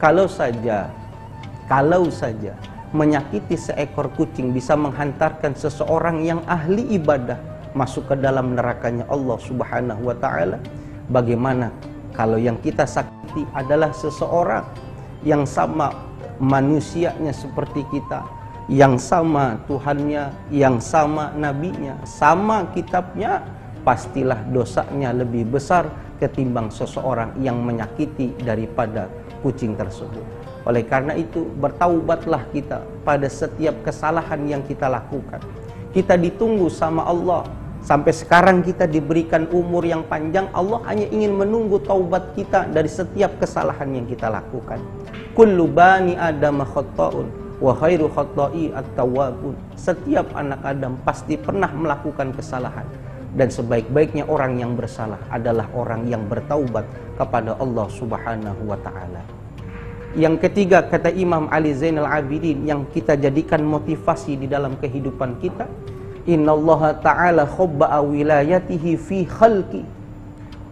Kalau saja menyakiti seekor kucing bisa menghantarkan seseorang yang ahli ibadah masuk ke dalam nerakanya Allah Subhanahu wa taala, bagaimana kalau yang kita sakiti adalah seseorang yang sama manusianya seperti kita, yang sama Tuhannya, yang sama nabinya, sama kitabnya, pastilah dosanya lebih besar ketimbang seseorang yang menyakiti daripada kucing tersebut. Oleh karena itu, bertaubatlah kita pada setiap kesalahan yang kita lakukan. Kita ditunggu sama Allah. Sampai sekarang kita diberikan umur yang panjang, Allah hanya ingin menunggu taubat kita dari setiap kesalahan yang kita lakukan. Kullu bani Adam khata'un wa khairu khata'i at-tawwabun. Setiap anak Adam pasti pernah melakukan kesalahan, dan sebaik-baiknya orang yang bersalah adalah orang yang bertaubat kepada Allah Subhanahu wa taala. Yang ketiga, kata Imam Ali Zainal Abidin, yang kita jadikan motivasi di dalam kehidupan kita, innallaha ta'ala khobba'a wilayatihi fi khalqi.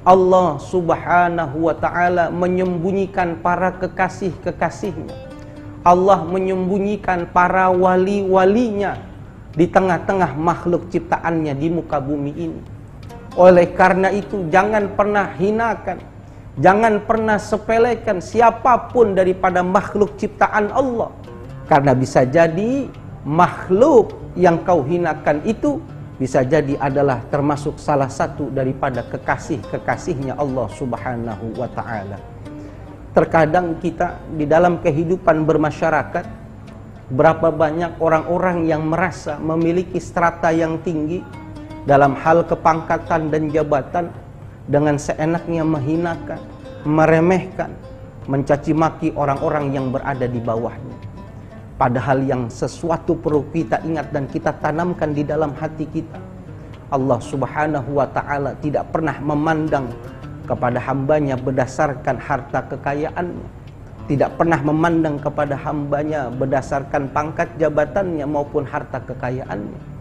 Allah Subhanahu wa ta'ala menyembunyikan para kekasih-kekasihnya. Allah menyembunyikan para wali-walinya di tengah-tengah makhluk ciptaannya di muka bumi ini. Oleh karena itu, jangan pernah hinakan, jangan pernah sepelekan siapapun daripada makhluk ciptaan Allah. Karena bisa jadi makhluk yang kau hinakan itu bisa jadi adalah termasuk salah satu daripada kekasih-kekasihnya Allah Subhanahu wa ta'ala. Terkadang kita di dalam kehidupan bermasyarakat, berapa banyak orang-orang yang merasa memiliki strata yang tinggi dalam hal kepangkatan dan jabatan, dengan seenaknya menghinakan, meremehkan, mencaci maki orang-orang yang berada di bawahnya. Padahal yang sesuatu perlu kita ingat dan kita tanamkan di dalam hati kita, Allah Subhanahu wa ta'ala tidak pernah memandang kepada hambanya berdasarkan harta kekayaannya, tidak pernah memandang kepada hambanya berdasarkan pangkat jabatannya maupun harta kekayaannya.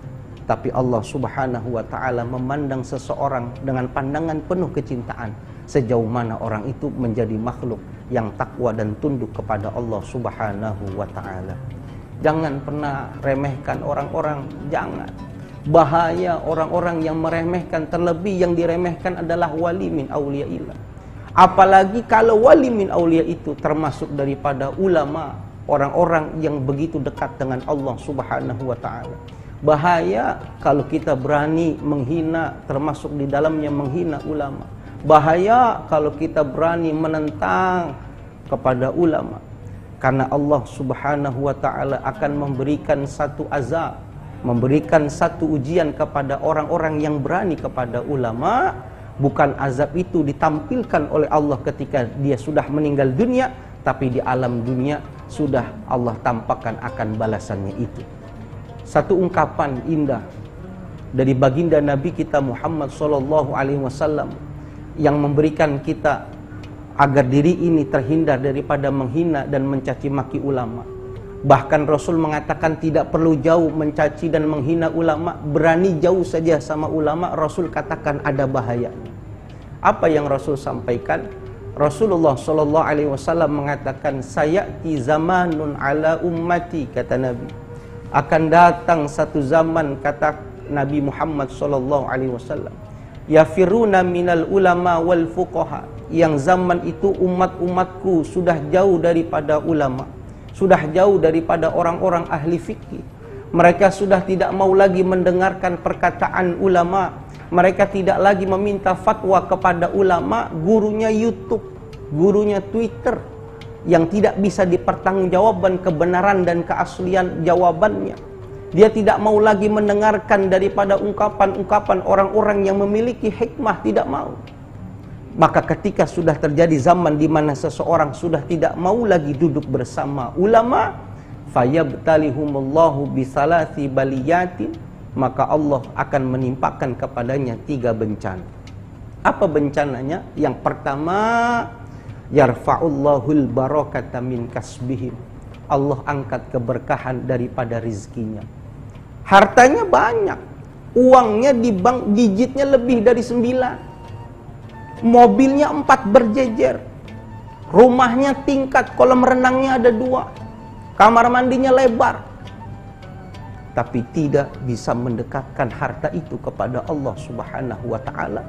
Tapi Allah Subhanahu wa ta'ala memandang seseorang dengan pandangan penuh kecintaan, sejauh mana orang itu menjadi makhluk yang takwa dan tunduk kepada Allah Subhanahu wa ta'ala. Jangan pernah remehkan orang-orang, jangan. Bahaya orang-orang yang meremehkan, terlebih yang diremehkan adalah wali min auliyaillah. Apalagi kalau wali min auliya itu termasuk daripada ulama, orang-orang yang begitu dekat dengan Allah Subhanahu wa ta'ala. Bahaya kalau kita berani menghina, termasuk di dalamnya menghina ulama. Bahaya kalau kita berani menentang kepada ulama. Karena Allah Subhanahu wa ta'ala akan memberikan satu azab, memberikan satu ujian kepada orang-orang yang berani kepada ulama. Bukan azab itu ditampilkan oleh Allah ketika dia sudah meninggal dunia, tapi di alam dunia sudah Allah tampakkan akan balasannya itu. Satu ungkapan indah dari baginda Nabi kita Muhammad sallallahu alaihi wasallam yang memberikan kita agar diri ini terhindar daripada menghina dan mencaci maki ulama. Bahkan Rasul mengatakan tidak perlu jauh mencaci dan menghina ulama, berani jauh saja sama ulama, Rasul katakan ada bahayanya. Apa yang Rasul sampaikan? Rasulullah sallallahu alaihi wasallam mengatakan, sayati zamanun ala ummati, kata Nabi. Akan datang satu zaman, kata Nabi Muhammad sallallahu alaihi wasallam, yafiruna minal ulama wal fuqaha, yang zaman itu umat-umatku sudah jauh daripada ulama, sudah jauh daripada orang-orang ahli fikih. Mereka sudah tidak mau lagi mendengarkan perkataan ulama, mereka tidak lagi meminta fatwa kepada ulama, gurunya YouTube, gurunya Twitter, yang tidak bisa dipertanggungjawabkan kebenaran dan keaslian jawabannya. Dia tidak mau lagi mendengarkan daripada ungkapan-ungkapan orang-orang yang memiliki hikmah, tidak mau. Maka ketika sudah terjadi zaman di mana seseorang sudah tidak mau lagi duduk bersama ulama, fayabtalihumullahu bisalasi baliyatin, maka Allah akan menimpakan kepadanya 3 bencana. Apa bencananya? Yang pertama, yarfa'ullahul barakata min kasbihim. Allah angkat keberkahan daripada rizkinya. Hartanya banyak, uangnya di bank digitnya lebih dari 9, mobilnya 4 berjejer, rumahnya tingkat, kolam renangnya ada 2, kamar mandinya lebar, tapi tidak bisa mendekatkan harta itu kepada Allah Subhanahu wa ta'ala.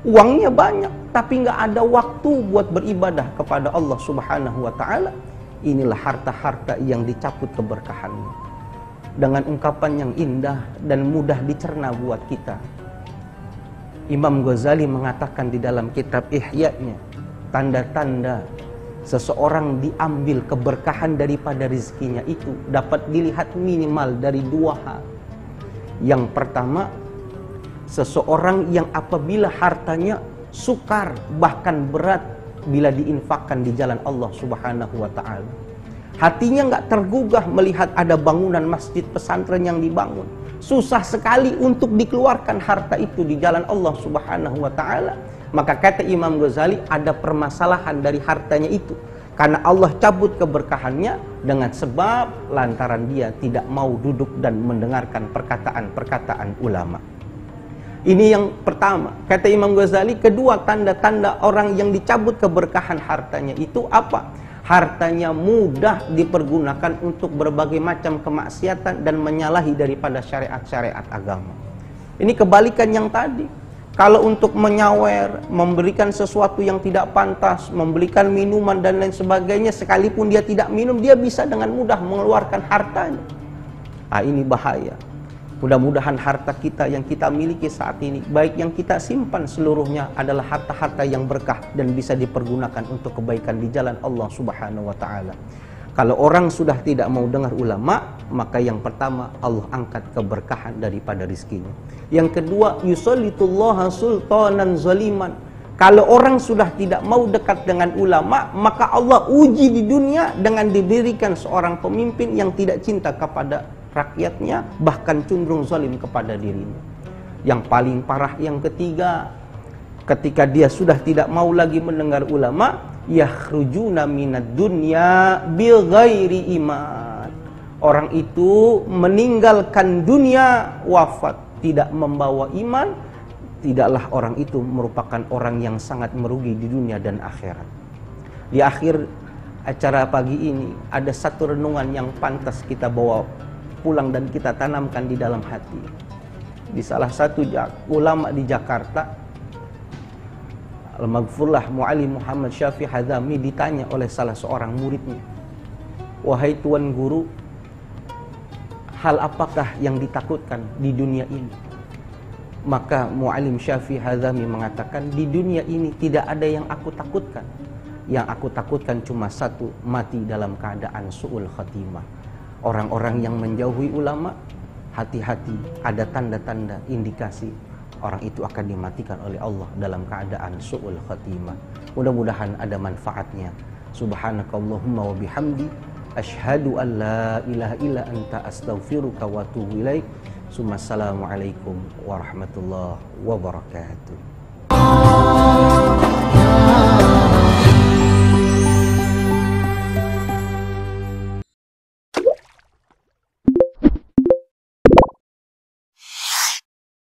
Uangnya banyak, tapi nggak ada waktu buat beribadah kepada Allah Subhanahu wa ta'ala. Inilah harta-harta yang dicabut keberkahannya. Dengan ungkapan yang indah dan mudah dicerna buat kita, Imam Ghazali mengatakan di dalam kitab Ihya-nya, tanda-tanda seseorang diambil keberkahan daripada rizkinya itu dapat dilihat minimal dari 2 hal. Yang pertama, seseorang yang apabila hartanya sukar bahkan berat bila diinfakkan di jalan Allah Subhanahu wa ta'ala. Hatinya nggak tergugah melihat ada bangunan masjid pesantren yang dibangun. Susah sekali untuk dikeluarkan harta itu di jalan Allah Subhanahu wa ta'ala. Maka kata Imam Ghazali, ada permasalahan dari hartanya itu. Karena Allah cabut keberkahannya dengan sebab lantaran dia tidak mau duduk dan mendengarkan perkataan-perkataan ulama. Ini yang pertama, kata Imam Ghazali. Kedua, tanda-tanda orang yang dicabut keberkahan hartanya itu apa? Hartanya mudah dipergunakan untuk berbagai macam kemaksiatan dan menyalahi daripada syariat-syariat agama. Ini kebalikan yang tadi. Kalau untuk menyawer, memberikan sesuatu yang tidak pantas, memberikan minuman dan lain sebagainya, sekalipun dia tidak minum, dia bisa dengan mudah mengeluarkan hartanya. Ini bahaya. Mudah-mudahan harta kita yang kita miliki saat ini, baik yang kita simpan seluruhnya adalah harta-harta yang berkah dan bisa dipergunakan untuk kebaikan di jalan Allah Subhanahu wa ta'ala. Kalau orang sudah tidak mau dengar ulama, maka yang pertama Allah angkat keberkahan daripada rizkinya. Yang kedua, yusallitullaha sultanan zaliman. Kalau orang sudah tidak mau dekat dengan ulama, maka Allah uji di dunia dengan didirikan seorang pemimpin yang tidak cinta kepada rakyatnya, bahkan cenderung zalim kepada dirinya. Yang paling parah yang ketiga, ketika dia sudah tidak mau lagi mendengar ulama, yakhrujuna minad dunya bighairi iman. Orang itu meninggalkan dunia, wafat tidak membawa iman. Tidaklah orang itu merupakan orang yang sangat merugi di dunia dan akhirat. Di akhir acara pagi ini ada satu renungan yang pantas kita bawa pulang dan kita tanamkan di dalam hati. Di salah satu ulama di Jakarta, Al-Maghfurlah Mu'allim Muhammad Syafi'i Hadzami, ditanya oleh salah seorang muridnya, "Wahai Tuan Guru, hal apakah yang ditakutkan di dunia ini?" Maka Mu'allim Syafi'i Hadzami mengatakan, "Di dunia ini tidak ada yang aku takutkan. Yang aku takutkan cuma satu, mati dalam keadaan su'ul khatimah." Orang-orang yang menjauhi ulama, hati-hati, ada tanda-tanda indikasi orang itu akan dimatikan oleh Allah dalam keadaan su'ul khatimah. Mudah-mudahan ada manfaatnya. Subhanakallahumma wa bihamdi, asyhadu an la ilaha illa anta, astaghfiruka wa atubu ilaik. Assalamualaikum warahmatullahi wabarakatuh.